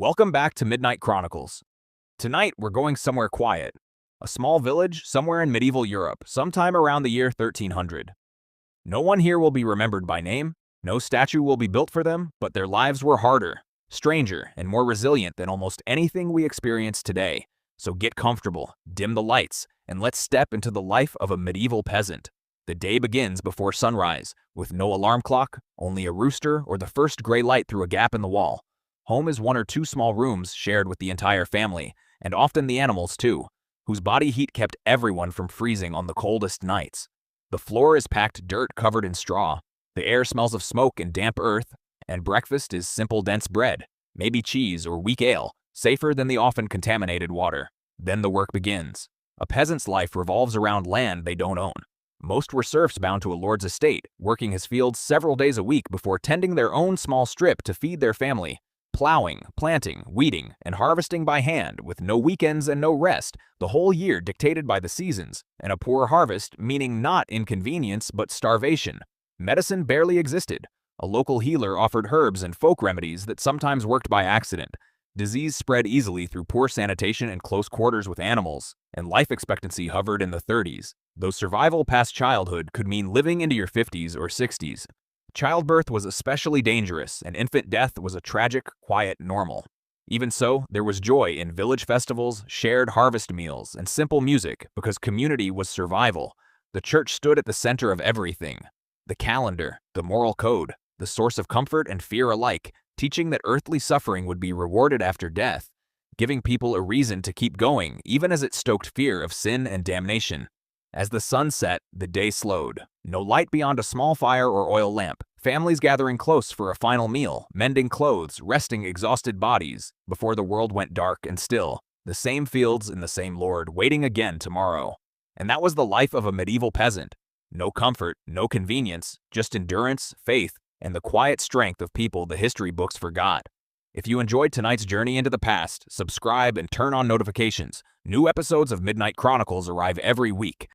Welcome back to Midnight Chronicles. Tonight, we're going somewhere quiet. A small village somewhere in medieval Europe, sometime around the year 1300. No one here will be remembered by name, no statue will be built for them, but their lives were harder, stranger, and more resilient than almost anything we experience today. So get comfortable, dim the lights, and let's step into the life of a medieval peasant. The day begins before sunrise, with no alarm clock, only a rooster or the first gray light through a gap in the wall. Home is one or two small rooms shared with the entire family, and often the animals too, whose body heat kept everyone from freezing on the coldest nights. The floor is packed dirt covered in straw, the air smells of smoke and damp earth, and breakfast is simple dense bread, maybe cheese or weak ale, safer than the often contaminated water. Then the work begins. A peasant's life revolves around land they don't own. Most were serfs bound to a lord's estate, working his fields several days a week before tending their own small strip to feed their family. Plowing, planting, weeding, and harvesting by hand, with no weekends and no rest, the whole year dictated by the seasons, and a poor harvest meaning not inconvenience but starvation. Medicine barely existed. A local healer offered herbs and folk remedies that sometimes worked by accident. Disease spread easily through poor sanitation and close quarters with animals, and life expectancy hovered in the 30s, though survival past childhood could mean living into your 50s or 60s. Childbirth was especially dangerous, and infant death was a tragic, quiet normal. Even so, there was joy in village festivals, shared harvest meals, and simple music because community was survival. The church stood at the center of everything. The calendar, the moral code, the source of comfort and fear alike, teaching that earthly suffering would be rewarded after death, giving people a reason to keep going even as it stoked fear of sin and damnation. As the sun set, the day slowed. No light beyond a small fire or oil lamp. Families gathering close for a final meal, mending clothes, resting exhausted bodies, before the world went dark and still. The same fields and the same Lord, waiting again tomorrow. And that was the life of a medieval peasant. No comfort, no convenience, just endurance, faith, and the quiet strength of people the history books forgot. If you enjoyed tonight's journey into the past, subscribe and turn on notifications. New episodes of Midnight Chronicles arrive every week.